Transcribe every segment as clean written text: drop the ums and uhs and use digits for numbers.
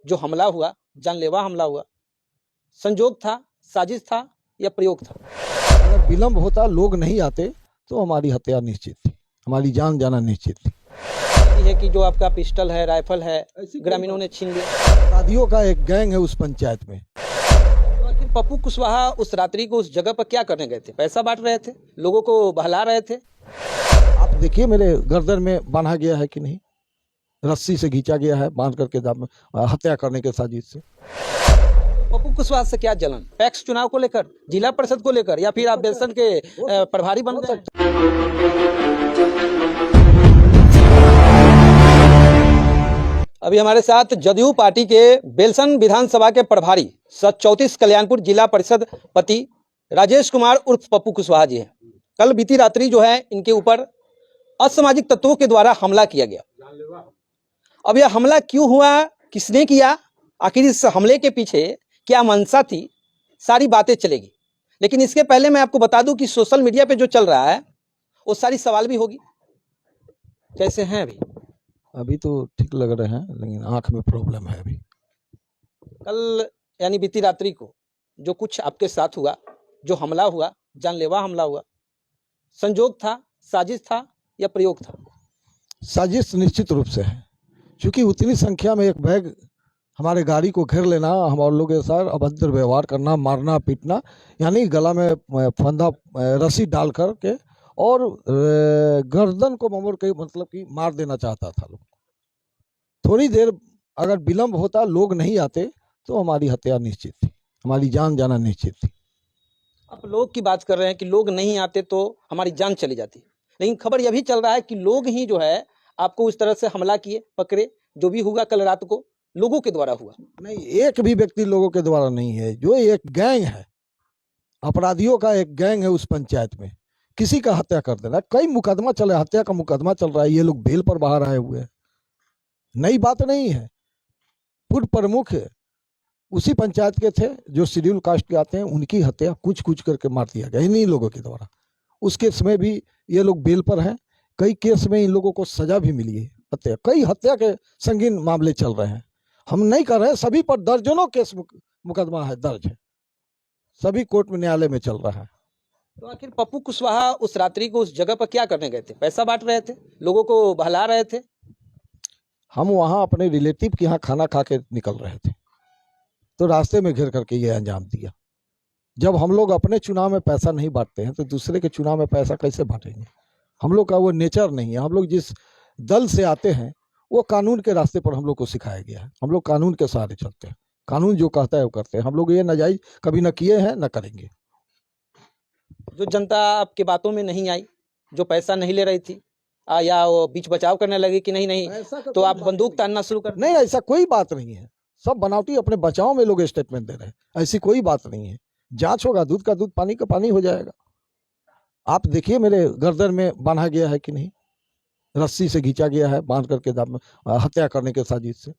जो हमला हुआ, जानलेवा हमला हुआ, संजोग था, साजिश था या प्रयोग था? अगर विलंब होता, लोग नहीं आते, तो हमारी हत्या निश्चित थी, हमारी जान जाना निश्चित थी। है कि जो आपका पिस्टल है, राइफल है, ग्रामीणों ने छीन लिया। अपराधियों का एक गैंग है उस पंचायत में। तो आखिर पप्पू कुशवाहा उस रात्रि को उस जगह पर क्या करने गए थे? पैसा बांट रहे थे, लोगों को बहला रहे थे? आप देखिए मेरे गर्दन में बांधा गया है कि नहीं, रस्सी से खींचा गया है, बांध करके हत्या करने के साजिश से। पप्पू कुशवाहा से क्या जलन? पैक्स चुनाव को लेकर, जिला परिषद को लेकर, या फिर आप बेलसन के प्रभारी बन गए? अभी हमारे साथ जदयू पार्टी के बेलसन विधानसभा के प्रभारी 34 कल्याणपुर जिला परिषद पति राजेश कुमार उर्फ पप्पू कुशवाहा जी हैं। कल बीती रात्रि जो है इनके ऊपर असामाजिक तत्वों के द्वारा हमला किया गया। अब यह हमला क्यों हुआ, किसने किया, आखिर इस हमले के पीछे क्या मंशा थी, सारी बातें चलेगी। लेकिन इसके पहले मैं आपको बता दूं कि सोशल मीडिया पे जो चल रहा है वो सारी सवाल भी होगी। कैसे हैं अभी तो ठीक लग रहे हैं, लेकिन आंख में प्रॉब्लम है अभी। कल यानी बीती रात्रि को जो कुछ आपके साथ हुआ, जो हमला हुआ, जानलेवा हमला हुआ, संजोग था, साजिश था या प्रयोग था? साजिश निश्चित रूप से है, क्योंकि उतनी संख्या में एक बैग हमारे गाड़ी को घेर लेना, हमारे लोगों के साथ अभद्र व्यवहार करना, मारना पीटना, यानी गला में फंदा रस्सी डाल कर के और गर्दन को मोड़ के मतलब कि मार देना चाहता था लोग। थोड़ी देर अगर विलंब होता, लोग नहीं आते, तो हमारी हत्या निश्चित थी, हमारी जान जाना निश्चित थी। आप लोग की बात कर रहे हैं कि लोग नहीं आते तो हमारी जान चली जाती, लेकिन खबर यह भी चल रहा है कि लोग ही जो है आपको उस तरह से हमला किए, पकड़े। जो भी हुआ कल रात को लोगों के द्वारा हुआ। नहीं, एक भी व्यक्ति लोगों के द्वारा नहीं है, जो एक गैंग है, अपराधियों का एक गैंग है उस पंचायत में। किसी का हत्या कर देना, कई मुकदमा चल रहा है, हत्या का मुकदमा चल रहा है, ये लोग बेल पर बाहर आए हुए हैं, नई बात नहीं है। पूर्व प्रमुख उसी पंचायत के थे जो शेड्यूल कास्ट के आते हैं, उनकी हत्या कुछ कुछ करके मार दिया गया इन्हीं लोगों के द्वारा। उस केस में भी ये लोग बेल पर हैं, कई केस में इन लोगों को सजा भी मिली है, हत्या, कई हत्या के संगीन मामले चल रहे हैं। हम नहीं कर रहे हैं, सभी पर दर्जनों केस मुकदमा है, दर्ज है, सभी कोर्ट में, न्यायालय में चल रहा है। तो आखिर पप्पू कुशवाहा उस रात्रि को उस जगह पर क्या करने गए थे? पैसा बांट रहे थे, लोगों को बहला रहे थे? हम वहां अपने रिलेटिव के यहाँ खाना खा के निकल रहे थे, तो रास्ते में घेर करके ये अंजाम दिया। जब हम लोग अपने चुनाव में पैसा नहीं बांटते हैं, तो दूसरे के चुनाव में पैसा कैसे बांटेंगे? हम लोग का वो नेचर नहीं है। हम लोग जिस दल से आते हैं वो कानून के रास्ते पर हम लोग को सिखाया गया है। हम लोग कानून के सहारे चलते हैं, कानून जो कहता है वो करते हैं। हम लोग ये नाजायज कभी न किए हैं, न करेंगे। जो जनता आपके बातों में नहीं आई, जो पैसा नहीं ले रही थी, या वो बीच बचाव करने लगी कि नहीं तो आप बंदूक तानना शुरू कर? नहीं, ऐसा कोई बात नहीं है। सब बनावटी अपने बचाव में लोग स्टेटमेंट दे रहे हैं, ऐसी कोई बात नहीं है। जांच होगा, दूध का दूध, पानी का पानी हो जाएगा। आप देखिए मेरे गर्दन में बांधा गया है कि नहीं, रस्सी से खींचा गया है, बांध करके हत्या करने के साजिश से।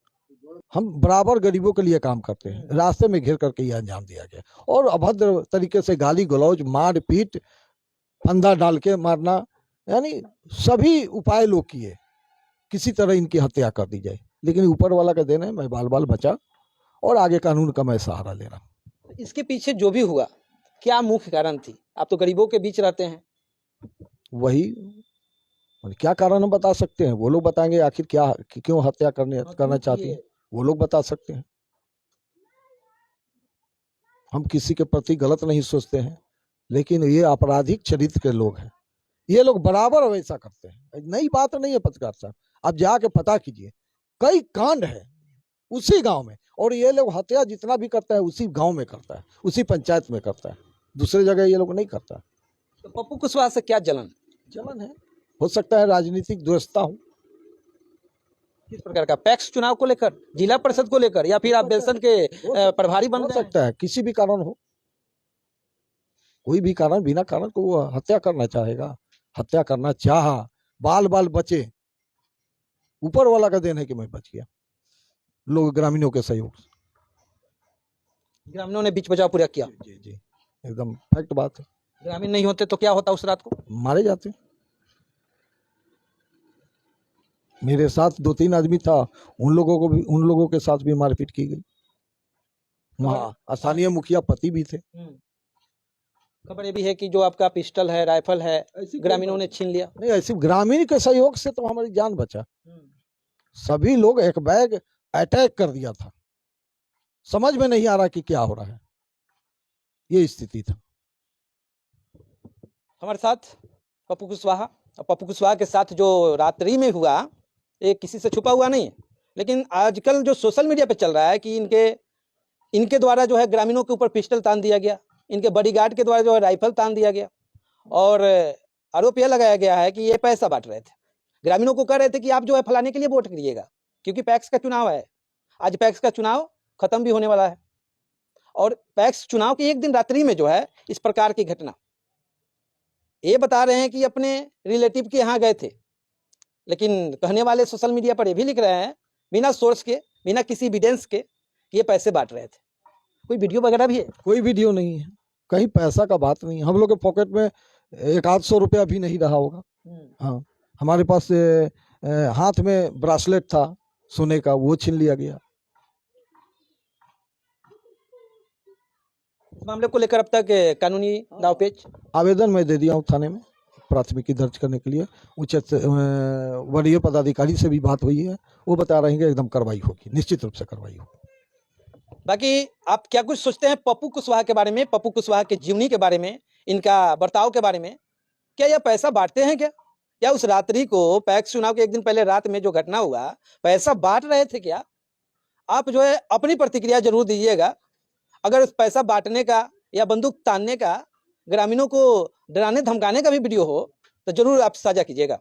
हम बराबर गरीबों के लिए काम करते हैं, रास्ते में घेर करके ये अंजाम दिया गया। और अभद्र तरीके से गाली गलौज, मार पीट, फंदा डाल के मारना, यानी सभी उपाय लोग किए, किसी तरह इनकी हत्या कर दी जाए। लेकिन ऊपर वाला का देना है, मैं बाल बाल बचा और आगे कानून का मैं सहारा ले रहा। इसके पीछे जो भी हुआ, क्या मुख्य कारण थी? आप तो गरीबों के बीच रहते हैं। वही क्या कारण हम बता सकते हैं, वो लोग बताएंगे। आखिर क्या, क्यों हत्या करना चाहती है, वो लोग बता सकते हैं। हम किसी के प्रति गलत नहीं सोचते हैं, लेकिन ये आपराधिक चरित्र के लोग हैं, ये लोग बराबर वैसा करते हैं। नई बात नहीं है पत्रकार साहब, आप जाके पता कीजिए, कई कांड है उसी गांव में, और ये लोग हत्या जितना भी करता है उसी गांव में करता है, उसी पंचायत में करता है, दूसरे जगह ये लोग नहीं करता। तो पप्पू कुशवाहा से क्या जलन है? हो सकता है राजनीतिक दुष्टता हो। किस प्रकार का? पैक्स चुनाव को लेकर, जिला परिषद को लेकर, या फिर आप बेलसन के प्रभारी बन गए? सकता है, किसी भी कारण हो, कोई भी कारण, बिना कारण को वो हत्या करना चाहेगा। हत्या करना चाहा, बाल बाल बचे, ऊपर वाला का देना है कि मैं बच गया, लोग ग्रामीणों के सहयोग से। ग्रामीणों ने बीच बचाव पूरा किया? जी जी, एकदम फैक्ट बात है। ग्रामीण नहीं होते तो क्या होता उस रात को? मारे जाते। मेरे साथ 2-3 आदमी था, उन लोगों के साथ भी मारपीट की गई। वहाँ स्थानीय मुखिया पति भी थे। खबर ये भी है कि जो आपका पिस्टल है, राइफल है, ग्रामीणों ने छीन लिया। नहीं, ऐसे ग्रामीण के सहयोग से तो हमारी जान बचा। सभी लोग एक बैग अटैक कर दिया था, समझ में नहीं आ रहा कि क्या हो रहा है, ये स्थिति था। हमारे साथ पप्पू कुशवाहा, और पप्पू कुशवाहा के साथ जो रात्रि में हुआ ये किसी से छुपा हुआ नहीं है, लेकिन आजकल जो सोशल मीडिया पे चल रहा है कि इनके द्वारा जो है ग्रामीणों के ऊपर पिस्टल तान दिया गया, इनके बॉडीगार्ड के द्वारा जो है राइफल तान दिया गया, और आरोप यह लगाया गया है कि ये पैसा बांट रहे थे। ग्रामीणों को कह रहे थे कि आप जो है फलाने के लिए वोट करिएगा, क्योंकि पैक्स का चुनाव है। आज पैक्स का चुनाव खत्म भी होने वाला है, और पैक्स चुनाव के एक दिन रात्रि में जो है इस प्रकार की घटना, ये बता रहे हैं कि अपने रिलेटिव के यहाँ गए थे, लेकिन कहने वाले सोशल मीडिया पर ये भी लिख रहे हैं बिना सोर्स के, बिना किसी एविडेंस के, कि ये पैसे बांट रहे थे। कोई वीडियो वगैरह भी है? कोई वीडियो नहीं है, कहीं पैसा का बात नहीं। हम लोग के पॉकेट में 100-100 रुपया भी नहीं रहा होगा। हाँ, हमारे पास हाथ में ब्रासलेट था सोने का, वो छीन लिया गया। इस मामले को लेकर अब तक कानूनी दावपेच? आवेदन मैं दे दिया हूँ थाने में प्राथमिकी दर्ज करने के लिए। उचित वरीय पदाधिकारी से भी बात हुई है, वो बता रहे हैं कि एकदम कार्रवाई होगी, निश्चित रूप से कार्रवाई होगी। बाकी आप क्या कुछ सोचते हैं पप्पू कुशवाहा के बारे में, पप्पू कुशवाहा के जीवनी के बारे में, इनका बर्ताव के बारे में? क्या यह पैसा बांटते हैं क्या, या उस रात्रि को पैक्स चुनाव के एक दिन पहले रात में जो घटना हुआ पैसा बांट रहे थे क्या? आप जो है अपनी प्रतिक्रिया जरूर दीजिएगा। अगर उस पैसा बांटने का या बंदूक तानने का, ग्रामीणों को डराने धमकाने का भी वीडियो हो तो जरूर आप साझा कीजिएगा।